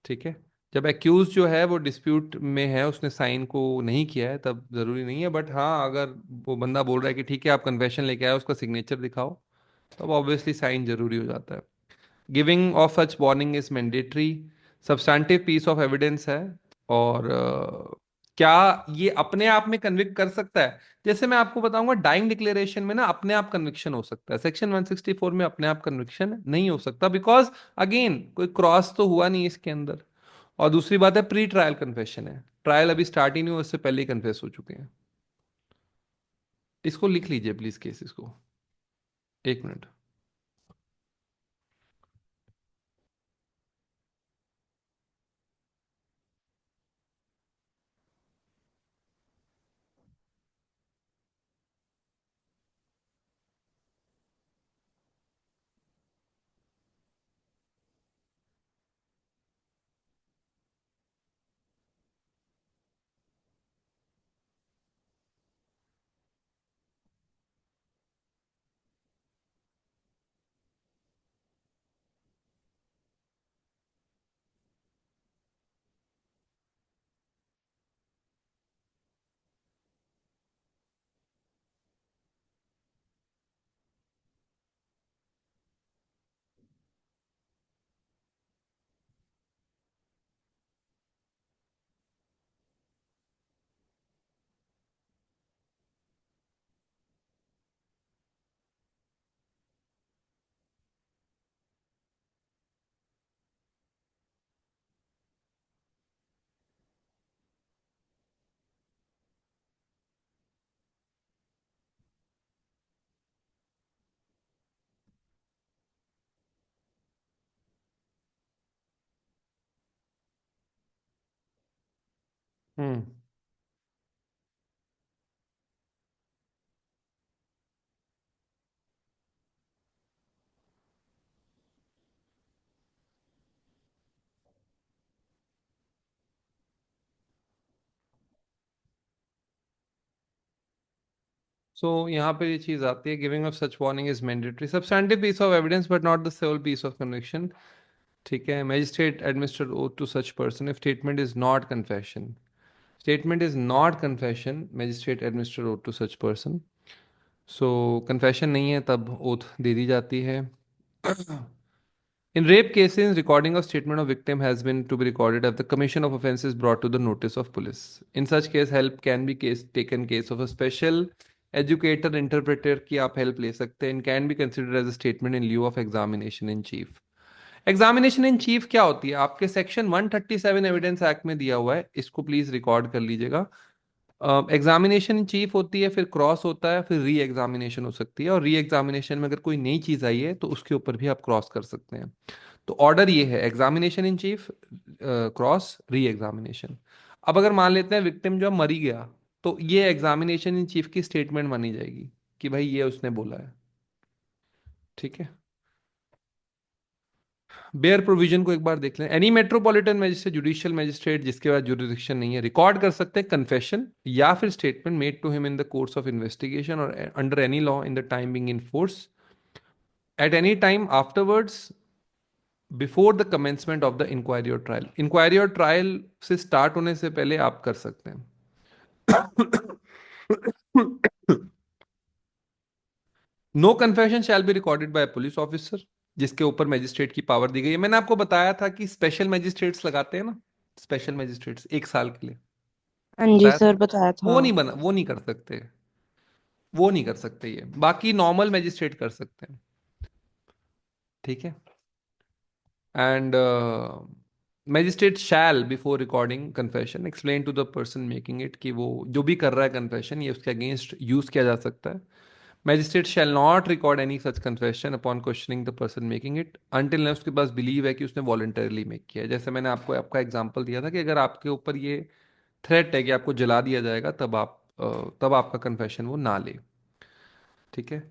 ठीक है। जब एक्यूज जो है वो डिस्प्यूट में है, उसने साइन को नहीं किया है, तब जरूरी नहीं है। बट हाँ अगर वो बंदा बोल रहा है कि ठीक है आप कन्फेशन लेके आए, उसका सिग्नेचर दिखाओ, तब ऑब्वियसली साइन जरूरी हो जाता है। Giving of such warning is mandatory, substantive piece of evidence है। और क्या ये अपने आप में कन्विक्ट कर सकता है? जैसे मैं आपको बताऊंगा, डाइंग डिक्लेरेशन में ना अपने आप कन्विक्शन हो सकता है, सेक्शन 164 में अपने आप कन्विक्शन नहीं हो सकता, बिकॉज अगेन कोई क्रॉस तो हुआ नहीं इसके अंदर। और दूसरी बात है प्री ट्रायल कन्फेशन है, ट्रायल अभी स्टार्ट ही नहीं हुआ, उससे पहले ही कन्फेस हो चुके हैं। इसको लिख लीजिए प्लीज, केसेस को। एक मिनट। हम्म। सो यहाँ पे ये चीज आती है, giving of such warning is mandatory, substantive piece of evidence but not the sole piece of conviction. ठीक है, magistrate administer oath to such person if statement is not confession. Statement is not confession, magistrate administer oath to such person. So confession नहीं है तब ओथ दे दी जाती है। In rape cases, recording of statement of victim has been to be recorded at the commission of offences brought to the notice of police. In such case, help can be taken case of a special educator interpreter की आप help ले सकते हैं, and can be considered as a statement in lieu of examination in chief. Examination in chief क्या होती है? आपके सेक्शन 137 एविडेंस एक्ट में दिया हुआ है, इसको प्लीज रिकॉर्ड कर लीजिएगा। एग्जामिनेशन इन चीफ होती है, फिर क्रॉस होता है, फिर री एग्जामिनेशन हो सकती है, और री एग्जामिनेशन में अगर कोई नई चीज आई है तो उसके ऊपर भी आप क्रॉस कर सकते हैं। तो ऑर्डर ये है, examination in chief, cross, re examination. अब अगर मान लेते हैं विक्टिम जो मरी गया, तो ये एग्जामिनेशन इन चीफ की स्टेटमेंट मानी जाएगी कि भाई ये उसने बोला है। ठीक है, बेयर प्रोविजन को एक बार देख लें। Any metropolitan magistrate, judicial magistrate जिसके पास जुरिडिक्शन नहीं है, रिकॉर्ड कर सकते हैं कन्फेशन या फिर statement made to him in the course of investigation or under any law in the time being in force at any time afterwards before the commencement of the inquiry और ट्रायल। इंक्वायरी और ट्रायल से स्टार्ट होने से पहले आप कर सकते हैं। No confession shall be recorded by police officer, जिसके ऊपर मजिस्ट्रेट की पावर दी गई है। मैंने आपको बताया था कि स्पेशल मजिस्ट्रेट्स लगाते हैं ना, स्पेशल मजिस्ट्रेट्स 1 साल के लिए, हाँ जी बताया था सर, ना? बताया था। वो नहीं कर सकते, वो नहीं कर सकते, ये बाकी नॉर्मल मजिस्ट्रेट कर सकते हैं। ठीक है, and magistrate shall before recording confession explain to the person making it कि वो जो भी कर रहा है कन्फेशन, ये उसके अगेंस्ट यूज किया जा सकता है। Magistrate shall not record any such confession upon questioning the person making it until न उसके पास बिलीव है कि उसने वॉलंटरली मेक किया है। जैसे मैंने आपको आपका एग्जांपल दिया था कि अगर आपके ऊपर ये थ्रेट है कि आपको जला दिया जाएगा, तब आपका कन्फेशन वो ना ले। ठीक है,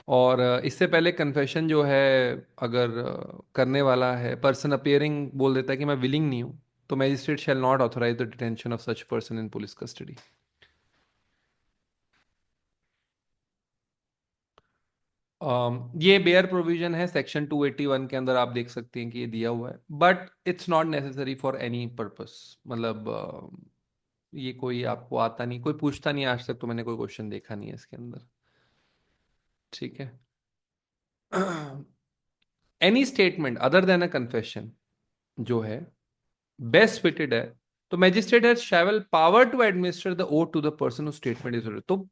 और इससे पहले कन्फेशन जो है, अगर करने वाला है पर्सन अपियरिंग बोल देता है कि मैं विलिंग नहीं हूँ, तो magistrate shall not authorise the detention of such person in police custody. ये बेयर प्रोविजन है सेक्शन 281 के अंदर, आप देख सकते हैं कि ये दिया हुआ है, but it's not necessary for any purpose. मतलब ये कोई आपको आता नहीं, कोई पूछता नहीं, आज तक तो मैंने कोई क्वेश्चन देखा नहीं है इसके अंदर। ठीक है, any statement other than a confession जो है बेस्ट फिटेड है, तो magistrate has shall power to administer the oath to the person who statement is. तो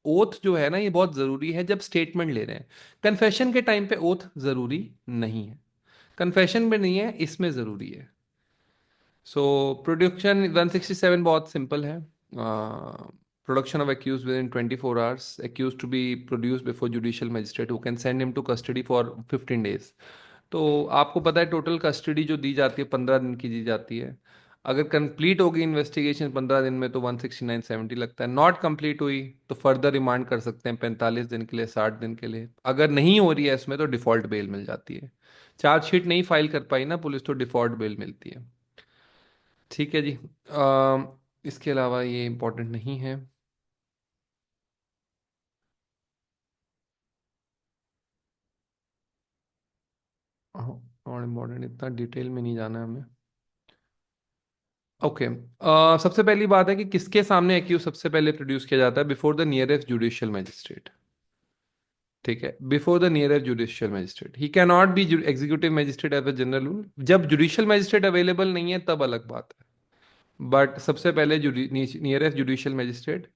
ओथ जो है ना, ये बहुत जरूरी है जब स्टेटमेंट ले रहे हैं। कन्फेशन के टाइम पे ओथ जरूरी नहीं है, कन्फेशन में नहीं है, इसमें जरूरी है। सो प्रोडक्शन 167 बहुत सिंपल है। production of accused within 24 hours, accused to be produced before judicial magistrate who can send him to custody for 15 days. तो आपको पता है टोटल कस्टडी जो दी जाती है 15 दिन की दी जाती है। अगर कंप्लीट होगी इन्वेस्टिगेशन 15 दिन में तो 16970 लगता है। नॉट कंप्लीट हुई तो फर्दर रिमांड कर सकते हैं 45 दिन के लिए, 60 दिन के लिए। अगर नहीं हो रही है इसमें तो डिफॉल्ट बेल मिल जाती है। चार्जशीट नहीं फाइल कर पाई ना पुलिस तो डिफॉल्ट बेल मिलती है। ठीक है जी। इसके अलावा ये इम्पोर्टेंट नहीं है। और इम्पोर्टेंट इतना डिटेल में नहीं जाना है हमें। ओके। सबसे पहली बात है कि किसके सामने एक्यूज सबसे पहले प्रोड्यूस किया जाता है? Before the nearest judicial magistrate. ठीक है, before the nearest judicial magistrate. He can not be executive magistrate as a general rule. जब जुडिशियल मैजिस्ट्रेट अवेलेबल नहीं है तब अलग बात है, बट सबसे पहले नियरेस्ट जुडिशियल मैजिस्ट्रेट।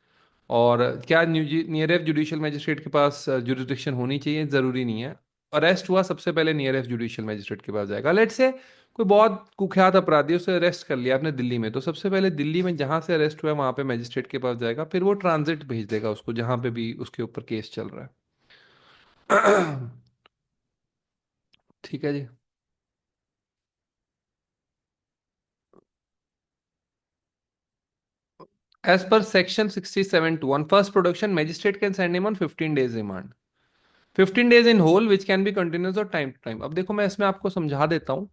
और क्या नियरेस्ट जुडिशियल मैजिस्ट्रेट के पास जुरिस्डिक्शन होनी चाहिए? जरूरी नहीं है। अरेस्ट हुआ सबसे पहले नियरेस्ट जुडिशियल मैजिस्ट्रेट के पास जाएगा। लेट्स से कोई बहुत कुख्यात अपराधी, उसे अरेस्ट कर लिया आपने दिल्ली में, तो सबसे पहले दिल्ली में जहां से अरेस्ट हुआ है वहां पे मैजिस्ट्रेट के पास जाएगा, फिर वो ट्रांजिट भेज देगा उसको जहां पे भी उसके ऊपर केस चल रहा है। ठीक है जी। As per section 67(2), on first production, magistrate can send him on 15 days remand. 15 days in whole which can be continuous और टाइम टू टाइम। अब देखो मैं इसमें आपको समझा देता हूँ।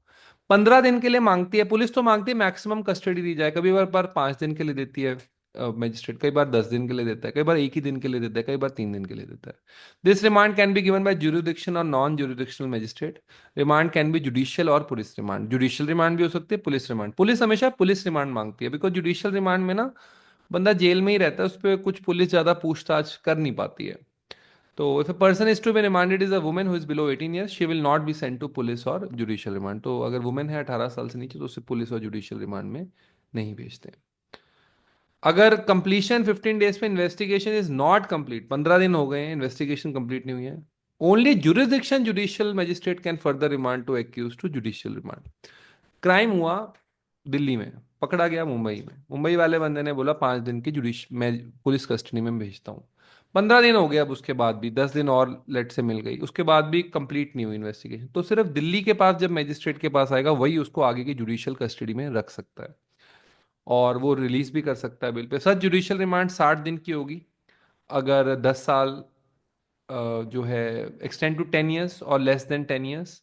15 दिन के लिए मांगती है पुलिस, तो मांगती है मैक्सिमम कस्टडी दी जाए। कभी बार 5 दिन के लिए देती है मजिस्ट्रेट, कई बार 10 दिन के लिए देता है, कई बार एक ही दिन के लिए देता है, कई बार 3 दिन के लिए देता है। This remand can be given by jurisdiction or non jurisdictional magistrate. Remand can be judicial or police remand. Judicial remand भी हो सकती है, पुलिस रिमांड। पुलिस हमेशा पुलिस रिमांड मांगती है, बिकॉज जुडिशियल रिमांड में ना बंदा जेल में ही रहता है, उस पर कुछ पुलिस ज्यादा पूछताछ कर नहीं पाती है। तो if a person is to be remanded is a woman who is below 18 years, she will not be sent to police or judicial remand. तो अगर वुमेन है 18 साल से नीचे तो उसे पुलिस और जुडिशियल रिमांड में नहीं भेजते। अगर कंप्लीशन 15 डेज पे इन्वेस्टिगेशन इज नॉट कंप्लीट, 15 दिन हो गए हैं इन्वेस्टिगेशन कंप्लीट नहीं हुई है, only jurisdiction judicial magistrate can further remand to accuse to judicial remand. Crime हुआ दिल्ली में, पकड़ा गया मुंबई में, मुंबई वाले बंदे ने बोला 5 दिन की जुडिश मैं पुलिस कस्टडी में भेजता हूँ। 15 दिन हो गए, अब उसके बाद भी 10 दिन और लेट से मिल गई, उसके बाद भी कंप्लीट नहीं हुई इन्वेस्टिगेशन, तो सिर्फ दिल्ली के पास जब मैजिस्ट्रेट के पास आएगा वही उसको आगे की जुडिशियल कस्टडी में रख सकता है और वो रिलीज भी कर सकता है बेल पे। सच जुडिशियल रिमांड 60 दिन की होगी। अगर 10 साल जो है एक्सटेंड टू 10 ईयर्स और लेस देन 10 ईयर्स,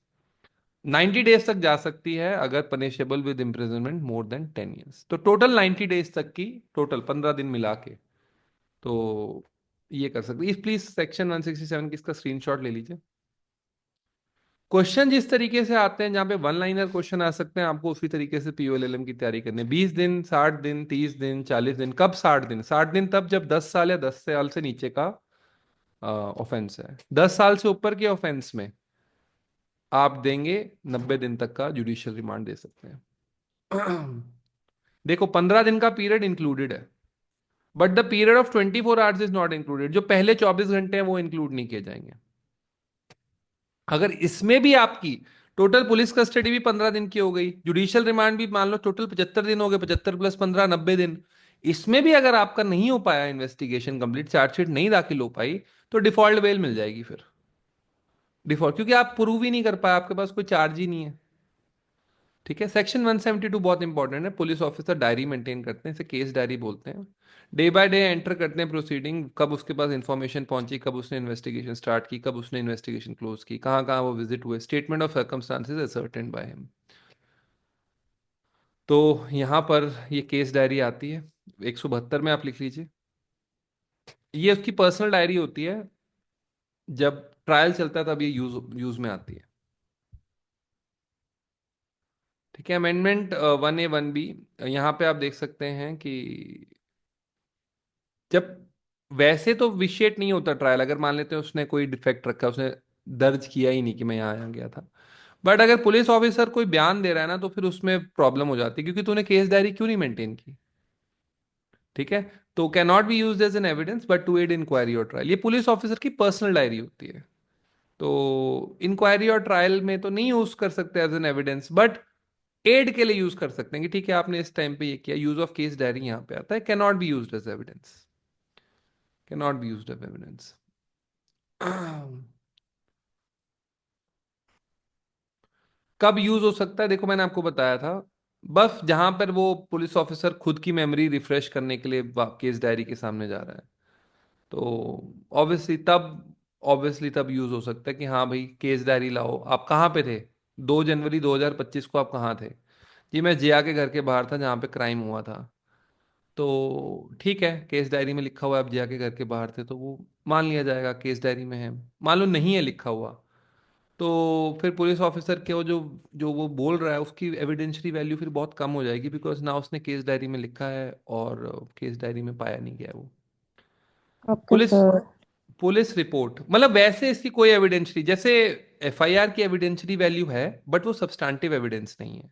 90 डेज तक जा सकती है अगर punishable with imprisonment more than 10 years. तो टोटल 90 डेज तक की, टोटल 15 दिन मिला के, तो ये कर सकते। प्लीज सेक्शन 167 की इसका स्क्रीनशॉट ले लीजिए। क्वेश्चन जिस तरीके से आते हैं, जहाँ पे वन लाइनर क्वेश्चन आ सकते हैं, आपको उसी तरीके से पीओएलएलएम की तैयारी करनी है। 20 दिन, 60 दिन, 30 दिन, 40 दिन। कब 60 दिन? 60 दिन तब जब 10 साल या 10 साल से नीचे का ऑफेंस है। 10 साल से ऊपर के ऑफेंस में आप देंगे 90 दिन तक का जुडिशियल रिमांड दे सकते हैं। देखो 15 दिन का पीरियड इंक्लूडेड है, but the period of 24 hours is not included. जो पहले 24 घंटे हैं वो इंक्लूड नहीं किए जाएंगे। अगर इसमें भी आपकी टोटल पुलिस कस्टडी भी 15 दिन की हो गई, जुडिशियल रिमांड भी मान लो टोटल 75 दिन हो गए, 75 + 15 90 दिन, इसमें भी अगर आपका नहीं हो पाया इन्वेस्टिगेशन कंप्लीट, चार्जशीट नहीं दाखिल हो पाई, तो डिफॉल्ट बेल मिल जाएगी फिर। डिफॉल्ट, क्योंकि आप प्रूव ही नहीं कर पाए, आपके पास कोई चार्ज ही नहीं है। ठीक है। सेक्शन 172 बहुत इंपॉर्टेंट है। पुलिस ऑफिसर डायरी मेंटेन करते हैं, इसे केस डायरी बोलते हैं। डे बाय डे एंटर करते हैं प्रोसीडिंग, कब उसके पास इंफॉर्मेशन पहुंची, कब उसने इन्वेस्टिगेशन स्टार्ट की, कब उसने इन्वेस्टिगेशन क्लोज की, कहाँ कहाँ वो विजिट हुए, statement of circumstances ascertained bye him. तो यहाँ पर ये केस डायरी आती है 172 में, आप लिख लीजिए। ये उसकी पर्सनल डायरी होती है, जब ट्रायल चलता है तब ये यूज यूज में आती है। ठीक है। अमेंडमेंट 1A 1B, यहाँ पे आप देख सकते हैं कि जब वैसे तो विशेट नहीं होता ट्रायल, अगर मान लेते हैं उसने कोई डिफेक्ट रखा, उसने दर्ज किया ही नहीं कि मैं यहाँ आया गया था, बट अगर पुलिस ऑफिसर कोई बयान दे रहा है ना तो फिर उसमें प्रॉब्लम हो जाती है, क्योंकि तूने केस डायरी क्यों नहीं मेंटेन की। ठीक है। तो can not be used as an evidence but to aid inquiry और ट्रायल। ये पुलिस ऑफिसर की पर्सनल डायरी होती है, तो इंक्वायरी और ट्रायल में तो नहीं यूज कर सकते as an evidence, but aid के लिए यूज कर सकते हैं कि ठीक है आपने इस टाइम पे ये किया। यूज ऑफ केस डायरी यहाँ पे आता है, can not be used as evidence. cannot be used as evidence. कब यूज हो सकता है? देखो मैंने आपको बताया था, बस जहां पर वो पुलिस ऑफिसर खुद की मेमोरी रिफ्रेश करने के लिए केस डायरी के सामने जा रहा है, तो ऑब्वियसली तब यूज हो सकता है कि हाँ भाई केस डायरी लाओ, आप कहाँ पे थे 2 जनवरी 2025 को, आप कहाँ थे? जी मैं जिया के घर के बाहर था जहाँ पे क्राइम हुआ था। तो ठीक है, केस डायरी में लिखा हुआ है आप जिया के घर के बाहर थे, तो वो मान लिया जाएगा केस डायरी में है। मान लो नहीं है लिखा हुआ, तो फिर पुलिस ऑफिसर के वो जो जो वो बोल रहा है उसकी एविडेंशियरी वैल्यू फिर बहुत कम हो जाएगी, बिकॉज ना उसने केस डायरी में लिखा है और केस डायरी में पाया नहीं गया है वो। Okay police sir. Police report मतलब वैसे इसकी कोई एविडेंशियरी, जैसे एफआईआर की एविडेंशियरी वैल्यू है बट वो सब्सटैंटिव एविडेंस नहीं है।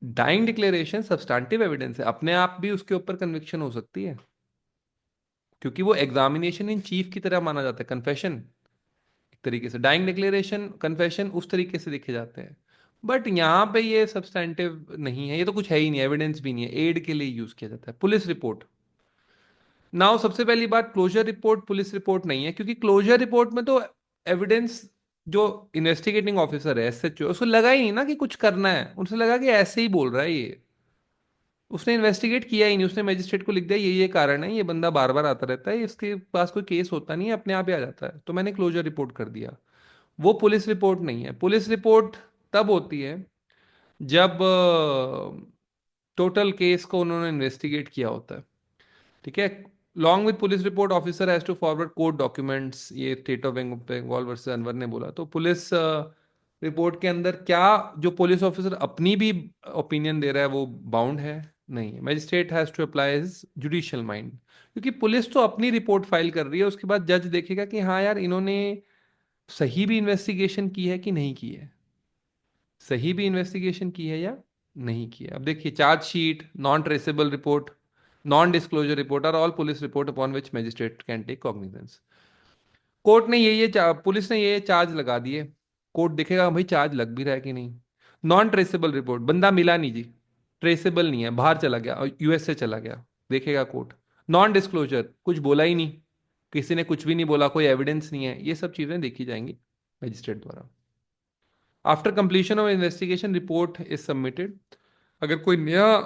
डाइंग डिक्लेरेशन सब्सटैंटिव एविडेंस है, अपने आप भी उसके ऊपर कन्विक्शन हो सकती है, क्योंकि वो एग्जामिनेशन इन चीफ की तरह माना जाता है, कन्फेशन एक तरीके से। डाइंग डिक्लेरेशन कन्फेशन उस तरीके से लिखे जाते हैं, बट यहाँ पे ये सब्सटैंटिव नहीं है, ये तो कुछ है ही नहीं, एविडेंस भी नहीं है, एड के लिए यूज किया जाता है। पुलिस रिपोर्ट, नाउ सबसे पहली बात, क्लोजर रिपोर्ट पुलिस रिपोर्ट नहीं है, क्योंकि क्लोजर रिपोर्ट में तो एविडेंस जो इन्वेस्टिगेटिंग ऑफिसर है एसएचओ, उसको लगा ही नहीं ना कि कुछ करना है, उनसे लगा कि ऐसे ही बोल रहा है ये, उसने इन्वेस्टिगेट किया ही नहीं, उसने मजिस्ट्रेट को लिख दिया ये कारण है, ये बंदा बार बार आता रहता है, इसके पास कोई केस होता नहीं है, अपने आप ही आ जाता है, तो मैंने क्लोजर रिपोर्ट कर दिया। वो पुलिस रिपोर्ट नहीं है। पुलिस रिपोर्ट तब होती है जब टोटल केस को उन्होंने इन्वेस्टिगेट किया होता है, ठीक है। Long with police report officer has to forward court documents, ये state of Bengal versus Anwar ने बोला। तो पुलिस रिपोर्ट के अंदर क्या जो पुलिस ऑफिसर अपनी भी ओपिनियन दे रहा है वो बाउंड है? नहीं है। Magistrate has to apply his judicial mind, क्योंकि पुलिस तो अपनी रिपोर्ट फाइल कर रही है, उसके बाद जज देखेगा कि हाँ यार इन्होंने सही भी इन्वेस्टिगेशन की है कि नहीं की है, सही भी इन्वेस्टिगेशन की है या नहीं की है। अब देखिए, charge sheet, non traceable report, non disclosure report are all police report upon which magistrate can take cognizance. Court ने पुलिस ने ये चार्ज लगा दिए, कोर्ट देखेगा भाई चार्ज लग भी रहा है कि नहीं। नॉन ट्रेसेबल रिपोर्ट, बंदा मिला नहीं जी, ट्रेसेबल नहीं है, बाहर चला गया और यूएस से चला गया, देखेगा कोर्ट। नॉन डिस्क्लोजर, कुछ बोला ही नहीं, किसी ने कुछ भी नहीं बोला, कोई एविडेंस नहीं है, ये सब चीजें देखी जाएंगी मजिस्ट्रेट द्वारा। After completion of investigation report is submitted. अगर कोई नया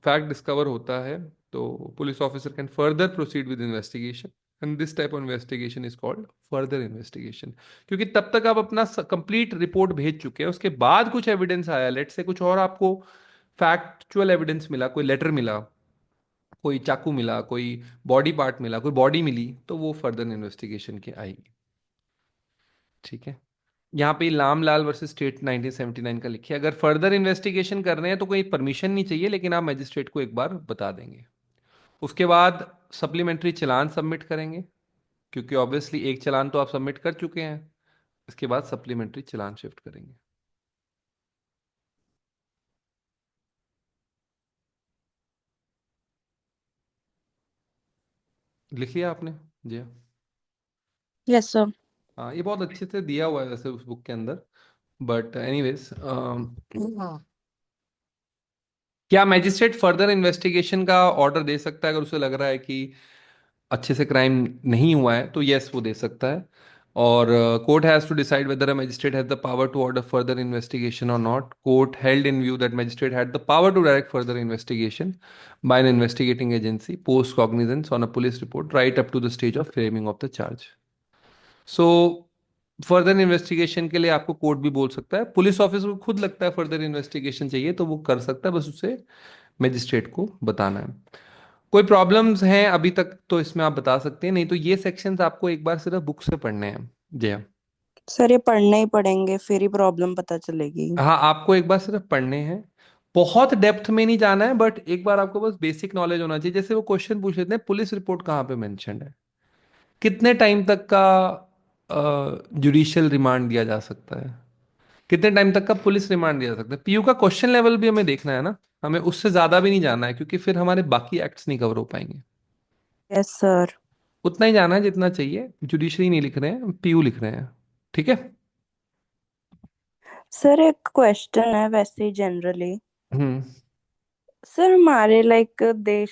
फैक्ट डिस्कवर होता है तो police officer can further proceed with investigation, and this type of investigation is called further investigation. क्योंकि तब तक आप अपना कंप्लीट रिपोर्ट भेज चुके हैं, उसके बाद कुछ एविडेंस आया, लेट से कुछ और आपको फैक्चुअल एविडेंस मिला, कोई लेटर मिला, कोई चाकू मिला, कोई बॉडी पार्ट मिला, कोई बॉडी मिली, तो वो फर्दर इन्वेस्टिगेशन के आएगी, ठीक है। यहाँ पे लाम लाल वर्सेस स्टेट 1979 का लिखिए, अगर फर्दर इन्वेस्टिगेशन कर रहे हैं तो कोई परमिशन नहीं चाहिए, लेकिन आप मजिस्ट्रेट को एक बार बता देंगे। उसके बाद सप्लीमेंट्री चालान सबमिट करेंगे, क्योंकि ऑब्वियसली एक चालान तो आप सबमिट कर चुके हैं, इसके बाद सप्लीमेंट्री चालान शिफ्ट करेंगे। लिख लिया आपने? जी हाँ। Yes sir. हाँ, ये बहुत अच्छे से दिया हुआ है वैसे उस बुक के अंदर, बट एनीवेज, क्या मैजिस्ट्रेट फर्दर इन्वेस्टिगेशन का ऑर्डर दे सकता है अगर उसे लग रहा है कि अच्छे से क्राइम नहीं हुआ है? तो यस, वो दे सकता है। और court has to decide whether a magistrate has the power to order further investigation or not. Court held in view that magistrate had the power to direct further investigation by an investigating agency post cognizance on a police report right up to the stage of framing of the charge. So further investigation के लिए आपको कोर्ट भी बोल सकता है, पुलिस ऑफिसर को खुद लगता है फर्दर इन्वेस्टिगेशन चाहिए तो वो कर सकता है, बस उसे मजिस्ट्रेट को बताना है। कोई प्रॉब्लम्स हैं अभी तक तो इसमें आप बता सकते हैं, नहीं तो ये सेक्शंस आपको एक बार सिर्फ बुक से पढ़ने हैं। जय। सर ये पढ़ने ही पड़ेंगे फिर ही प्रॉब्लम पता चलेगी। हाँ, आपको एक बार सिर्फ पढ़ने हैं, बहुत डेप्थ में नहीं जाना है, बट एक बार आपको बस बेसिक नॉलेज होना चाहिए। जैसे वो क्वेश्चन पूछ लेते हैं पुलिस रिपोर्ट कहाँ पे मेंशन्ड है, कितने टाइम तक का जुडिशियल रिमांड दिया जा सकता है, कितने टाइम तक का पुलिस रिमांड दिया जा सकता है, पीयू का क्वेश्चन लेवल भी हमें देखना है ना, हमें उससे ज्यादा भी नहीं जाना है, क्योंकि फिर हमारे बाकी एक्ट्स नहीं कवर हो पाएंगे। Yes sir. उतना ही जाना है जितना चाहिए, जुडिशरी नहीं लिख रहे हैं, पीयू लिख रहे हैं, ठीक है। सर एक क्वेश्चन है वैसे ही जनरली। हम्म। सर हमारे लाइक देश